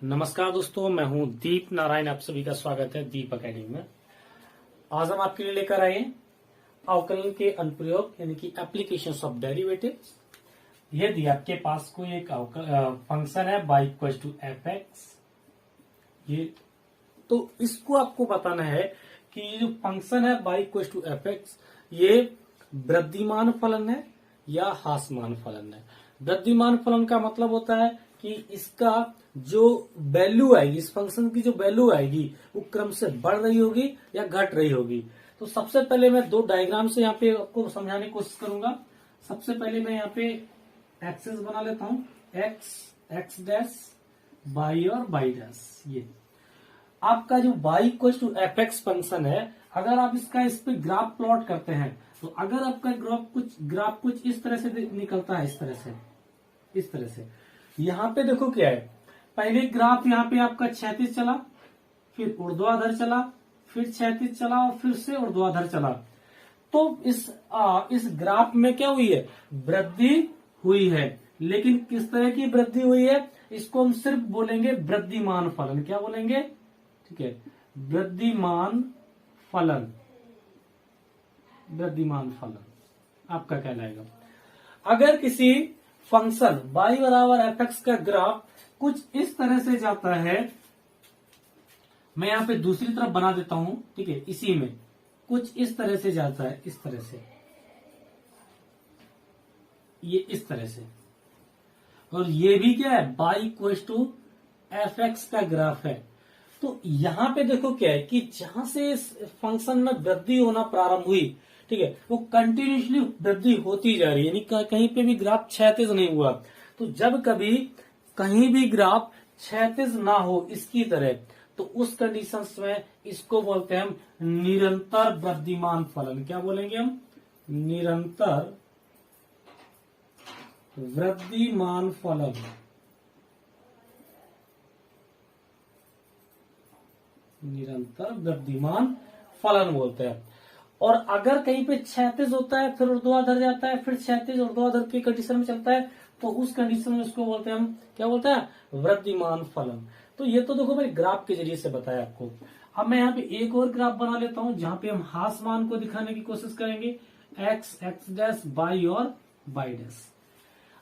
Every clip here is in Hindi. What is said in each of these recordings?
नमस्कार दोस्तों, मैं हूं दीप नारायण। आप सभी का स्वागत है दीप एकेडमी में। आज हम आपके लिए लेकर आए हैं अवकलन के अनुप्रयोग यानी कि एप्लीकेशंस ऑफ डेरिवेटिव्स। यदि आपके पास कोई एक फंक्शन है y equal to F x, ये तो इसको आपको बताना है कि ये जो फंक्शन है y equal to F x, ये वृद्धिमान फलन है या ह्रासमान फलन है। वृद्धिमान फलन का मतलब होता है कि इसका जो वैल्यू आएगी, इस फंक्शन की जो वैल्यू आएगी वो क्रम से बढ़ रही होगी या घट रही होगी। तो सबसे पहले मैं दो डायग्राम से यहाँ पे आपको समझाने की कोशिश करूंगा। सबसे पहले मैं यहाँ पे एक्सेस बना लेता हूं, एक्स, एक्स डैश, वाई और वाई डैश। ये आपका जो y equal to F x function है, अगर आप इस पे ग्राफ प्लॉट करते हैं तो अगर आपका ग्राफ कुछ इस तरह से निकलता है, इस तरह से। यहाँ पे देखो क्या है, पहले ग्राफ यहाँ पे आपका क्षैतिज चला, फिर ऊर्ध्वाधर चला, फिर क्षैतिज चला और फिर से ऊर्ध्वाधर चला। तो इस ग्राफ में क्या हुई है, वृद्धि हुई है। लेकिन किस तरह की वृद्धि हुई है, इसको हम सिर्फ बोलेंगे वृद्धिमान फलन। क्या बोलेंगे? ठीक है, वृद्धिमान फलन। वृद्धिमान फलन आपका कहलाएगा। अगर किसी फंक्शन y बराबर एफ एक्स का ग्राफ कुछ इस तरह से जाता है, मैं यहां पे दूसरी तरफ बना देता हूं, ठीक है, इसी में कुछ इस तरह से जाता है, इस तरह से, ये इस तरह से, और ये भी क्या है, y equal to F x का ग्राफ है। तो यहां पे देखो क्या है कि जहां से इस फंक्शन में वृद्धि होना प्रारंभ हुई, ठीक है, वो कंटिन्यूसली वृद्धि होती जा रही है, यानी कहीं पे भी ग्राफ क्षैतिज नहीं हुआ। तो जब कभी कहीं भी ग्राफ क्षैतिज ना हो इसकी तरह, तो उस कंडीशंस में इसको बोलते हैं हम निरंतर वृद्धिमान फलन। क्या बोलेंगे हम? निरंतर वृद्धिमान फलन। निरंतर वृद्धिमान फलन बोलते हैं। और अगर कहीं पे क्षैतिज होता है, फिर ऊर्ध्वाधर जाता है, फिर क्षैतिज ऊर्ध्वाधर की कंडीशन में चलता है, तो उस कंडीशन में उसको बोलते हैं हम, क्या बोलते हैं, वृद्धिमान फलन। तो ये तो देखो भाई ग्राफ के जरिए से बताया आपको। अब मैं यहाँ पे एक और ग्राफ बना लेता हूं जहां पे हम ह्रासमान को दिखाने की कोशिश करेंगे, एक्स, एक्स डैश, वाई और वाई डैश।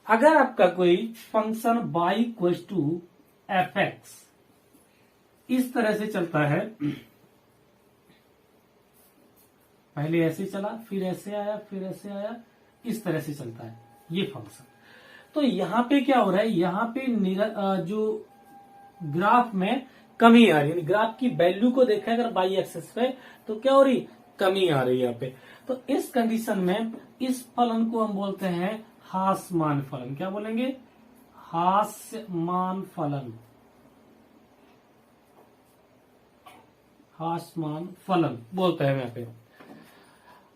अगर आपका कोई function y equal to F x इस तरह से चलता है, पहले ऐसे चला, फिर ऐसे आया, फिर ऐसे आया, इस तरह से चलता है ये फंक्शन। तो यहां पे क्या हो रहा है, यहां पे जो ग्राफ में कमी आ रही है, ग्राफ की वैल्यू को देखा अगर वाई एक्सिस पे, तो क्या हो रही, कमी आ रही है यहाँ पे। तो इस कंडीशन में इस फलन को हम बोलते हैं ह्रासमान फलन। क्या बोलेंगे? ह्रासमान फलन। ह्रासमान फलन बोलते हैं यहाँ पे।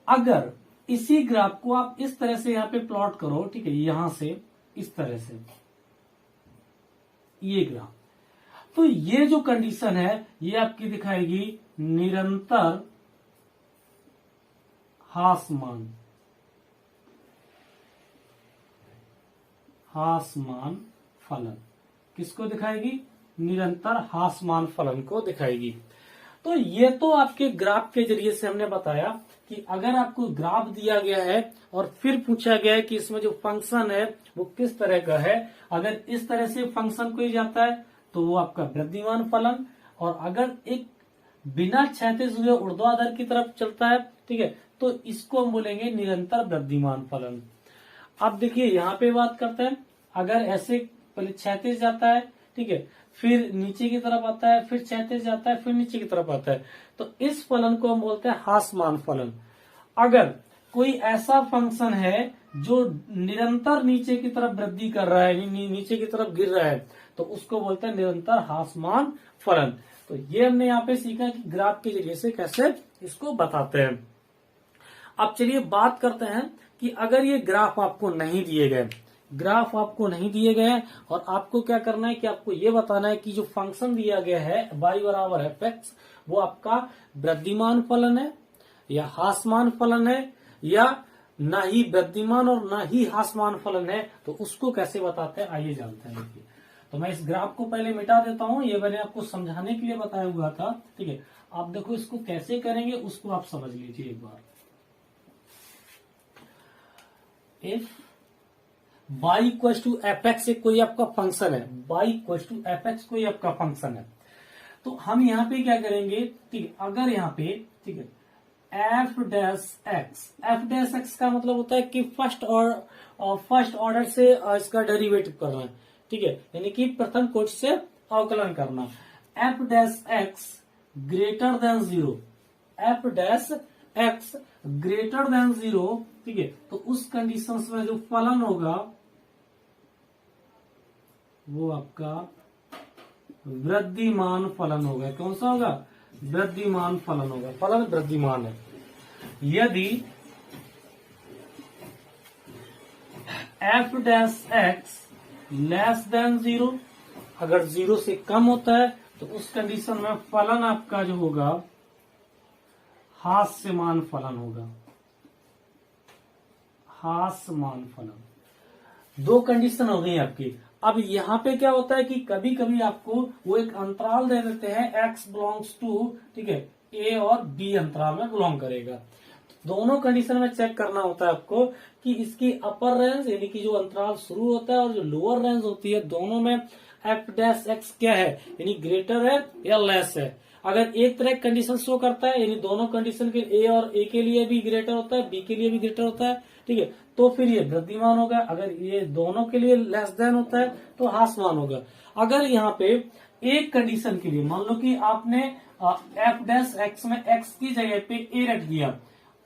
अगर इसी ग्राफ को आप इस तरह से यहाँ पे प्लॉट करो, ठीक है, यहां से इस तरह से ये ग्राफ, तो ये जो कंडीशन है ये आपकी दिखाएगी निरंतर ह्रासमान फलन। किसको दिखाएगी? निरंतर ह्रासमान फलन को दिखाएगी। तो ये तो आपके ग्राफ के जरिए से हमने बताया कि अगर आपको ग्राफ दिया गया है और फिर पूछा गया है कि इसमें जो फंक्शन है वो किस तरह का है, अगर इस तरह से फंक्शन कोई जाता है तो वो आपका वृद्धिमान फलन, और अगर एक बिना क्षैतिज हुए ऊर्ध्वाधर की तरफ चलता है, ठीक है, तो इसको हम बोलेंगे निरंतर वृद्धिमान फलन। अब देखिए यहां पे बात करते हैं, अगर ऐसे पहले क्षैतिज जाता है, ठीक है, फिर नीचे की तरफ आता है, फिर क्षैतिज जाता है, फिर नीचे की तरफ आता है, तो इस फलन को हम बोलते हैं ह्रासमान फलन। अगर कोई ऐसा फंक्शन है जो निरंतर नीचे की तरफ वृद्धि कर रहा है, नीचे की तरफ गिर रहा है, तो उसको बोलते हैं निरंतर ह्रासमान फलन। तो ये हमने यहाँ पे सीखा कि ग्राफ के जरिए से कैसे इसको बताते हैं। अब चलिए बात करते हैं कि अगर ये ग्राफ आपको नहीं दिए गए, और आपको क्या करना है कि आपको ये बताना है कि जो फंक्शन दिया गया है y बराबर एफ एक्स, वो आपका वृद्धिमान फलन है या ह्रासमान फलन है, या ना ही वृद्धिमान और ना ही ह्रासमान फलन है। तो उसको कैसे बताते हैं, आइए जानते हैं। देखिए तो मैं इस ग्राफ को पहले मिटा देता हूं, ये मैंने आपको समझाने के लिए बताया हुआ था। ठीक है, आप देखो इसको कैसे करेंगे उसको आप समझ लीजिए एक बार। If y equal to F X कोई आपका फंक्शन है, y equal to F X कोई आपका फंक्शन है, तो हम यहाँ पे क्या करेंगे, ठीक है, अगर यहाँ पे ठीक है एफ डैश एक्स का मतलब होता है कि फर्स्ट ऑर्डर से इसका डेरिवेटिव करना है। ठीक है, यानी कि प्रथम कोटि से अवकलन करना। F dash x greater than zero, f dash x greater than zero, ठीक है, तो उस कंडीशन में जो फलन होगा वो आपका वृद्धिमान फलन होगा। कौन सा होगा? वृद्धिमान फलन होगा। फलन वृद्धिमान है। यदि f dash x less than zero, अगर जीरो से कम होता है तो उस कंडीशन में फलन आपका जो होगा हास्यमान फलन होगा। हास्यमान फलन। दो कंडीशन हो गई आपकी। अब यहाँ पे क्या होता है कि कभी कभी आपको वो एक अंतराल दे देते हैं x बिलोंग्स टू, ठीक है, a और b अंतराल में बिलोंग करेगा। दोनों कंडीशन में चेक करना होता है आपको कि इसकी अपर रेंज यानी कि जो अंतराल शुरू होता है और जो लोअर रेंज होती है, दोनों में एफ डैश एक्स क्या है, यानी ग्रेटर है या लेस है। अगर एक तरह कंडीशन शो करता है यानी दोनों कंडीशन के ए और ए के लिए भी ग्रेटर होता है, बी के लिए भी ग्रेटर होता है, ठीक है, तो फिर ये वृद्धिमान होगा। अगर ये दोनों के लिए लेस देन होता है तो ह्रासमान होगा। अगर यहाँ पे एक कंडीशन के लिए मान लो कि आपने एफ डैश एक्स में एक्स की जगह पे ए रख दिया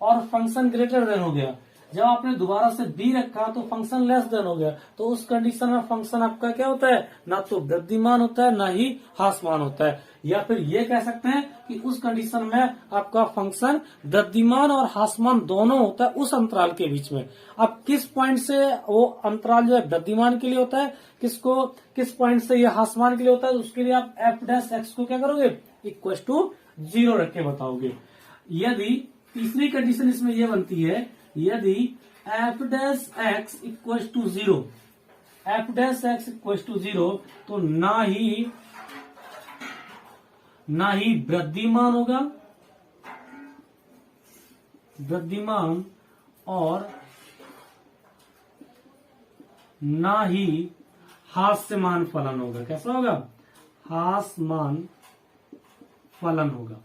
और फंक्शन ग्रेटर देन हो गया, जब आपने दोबारा से बी रखा तो फंक्शन लेस देन हो गया, तो उस कंडीशन में फंक्शन आपका क्या होता है, ना तो वृद्धिमान होता है ना ही ह्रासमान होता है। या फिर ये कह सकते हैं कि उस कंडीशन में आपका फंक्शन वृद्धिमान और ह्रासमान दोनों होता है उस अंतराल के बीच में। अब किस पॉइंट से वो अंतराल जो है वृद्धिमान के लिए होता है, किस पॉइंट से ये ह्रासमान के लिए होता है, उसके लिए आप एफ डैश एक्स को क्या करोगे, इक्वल टू जीरो रख के बताओगे। यदि तीसरी कंडीशन इसमें यह बनती है, यदि f dash x equal to zero, f dash x equal to zero, तो ना ही वृद्धिमान होगा, वृद्धिमान, और ना ही हास्यमान फलन होगा। कैसा होगा? हास्यमान फलन होगा।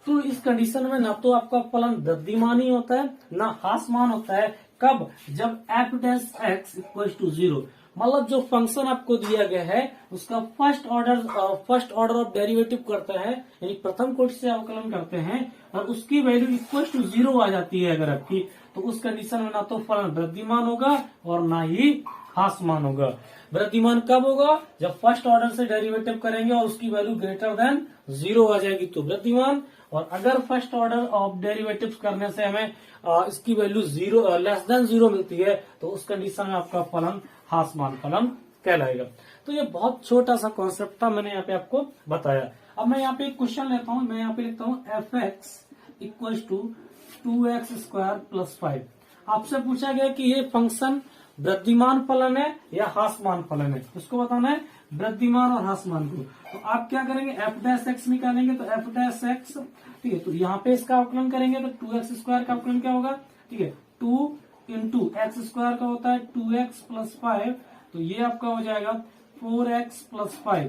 तो इस कंडीशन में ना तो आपका फलन वृद्धिमान ही होता है ना ह्रासमान होता है। कब? जब f dash x equal to zero, मतलब जो फंक्शन आपको दिया गया है उसका फर्स्ट ऑर्डर ऑफ डेरिवेटिव करता है, यानी प्रथम कोटि से अवकलन करते हैं और उसकी वैल्यू इक्वल टू जीरो आ जाती है अगर आपकी, तो उस कंडीशन में ना तो फलन वृद्धिमान होगा और ना ही ह्रासमान होगा। वृद्धिमान कब होगा? जब फर्स्ट ऑर्डर से डेरिवेटिव करेंगे और उसकी वैल्यू ग्रेटर देन जीरो आ जाएगी तो वृद्धिमान, और अगर फर्स्ट ऑर्डर ऑफ डेरिवेटिव करने से हमें इसकी value zero less than zero मिलती है तो उस कंडीशन में आपका फलन ह्रासमान फलन कहलाएगा। तो ये बहुत छोटा सा कॉन्सेप्ट था, मैंने यहाँ पे आपको बताया। अब मैं यहाँ पे एक क्वेश्चन लेता हूँ, मैं यहाँ पे लिखता हूँ f x equal to 2x square plus 5। आपसे पूछा गया कि ये फंक्शन वृद्धिमान फलन है या ह्रासमान फलन है, उसको बताना है वृद्धिमान और ह्रासमान को। तो आप क्या करेंगे, एफ डैश एक्स निकालेंगे, तो एफ डैश एक्स, ठीक है, तो यहाँ पे इसका अवकलन करेंगे तो 2x स्क्वायर का अवकलन क्या होगा, ठीक है, 2 इंटू एक्स स्क्वायर का होता है 2x प्लस 5, तो ये आपका हो जाएगा 4x प्लस 5।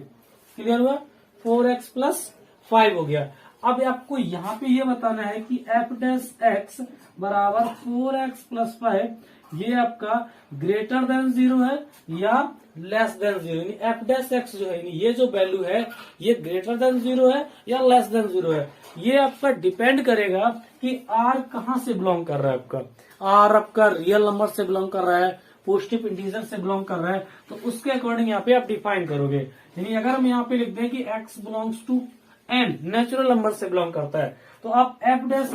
क्लियर हुआ? 4x प्लस 5 हो गया। अब आपको यहाँ पे ये बताना है कि एफ डैश एक्स बराबर 4x प्लस 5 ये आपका ग्रेटर देन जीरो है या लेस देन जीरो, यानी एफ डैश एक्स जो है ये जो वैल्यू है ये ग्रेटर देन जीरो है या लेस देन जीरो है। ये आपका डिपेंड करेगा कि आर कहाँ से बिलोंग कर रहा है। आपका आर आपका रियल नंबर से बिलोंग कर रहा है, पॉजिटिव इंटीजर से बिलोंग कर रहा है, तो उसके अकॉर्डिंग यहाँ पे आप डिफाइन करोगे। यानी अगर हम यहाँ पे लिख दें कि x belongs to n, natural number से बिलोंग करता है, तो आप एफ डैश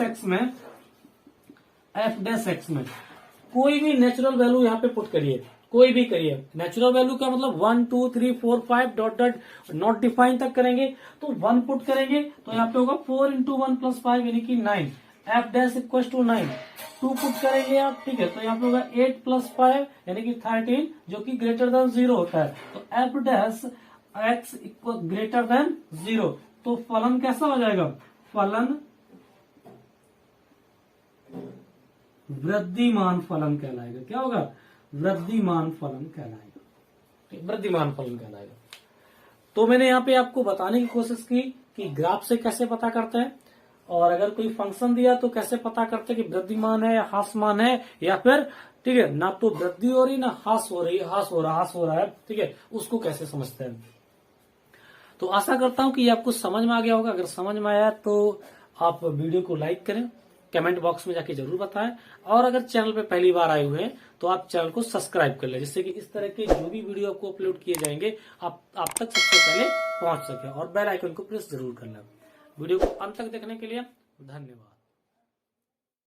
एक्स में कोई भी नेचुरल वैल्यू यहाँ पे पुट करिए, कोई भी करिए। नेचुरल वैल्यू का मतलब 1 2 3 4 5 डॉट डॉट नॉट डिफाइन तक करेंगे, तो 1 पुट करेंगे तो यहाँ पे होगा 4 इंटू 1 प्लस 5 यानी कि 9। F dash equal to 9, 2 put करेंगे आप, ठीक है। तो यहाँ पे होगा 8 + 5 यानी कि 13, जो कि ग्रेटर देन 0 होता है। तो F dash x equal greater than 0, तो फलन कैसा हो जाएगा, फलन वृद्धिमान फलन कहलाएगा। क्या होगा, वृद्धिमान फलन कहलाएगा, वृद्धिमान फलन कहलाएगा। तो मैंने यहाँ पे आपको बताने की कोशिश की कि ग्राफ से कैसे पता करते हैं, और अगर कोई फंक्शन दिया तो कैसे पता करते हैं कि वृद्धिमान है या ह्रासमान है, या फिर ठीक है ना तो वृद्धि हो रही ना ह्रास हो रही, ह्रास हो रहा है, ठीक है, उसको कैसे समझते हैं। तो आशा करता हूं कि ये आपको समझ में आ गया होगा। अगर समझ में आया तो आप वीडियो को लाइक करें, कमेंट बॉक्स में जाके जरूर बताएं, और अगर चैनल पे पहली बार आए हुए हैं तो आप चैनल को सब्सक्राइब कर लें, जिससे कि इस तरह के जो भी वीडियो आपको अपलोड किए जाएंगे आप तक सबसे पहले पहुंच सके, और बेल आइकन को प्रेस जरूर कर लें। वीडियो को अंत तक देखने के लिए धन्यवाद।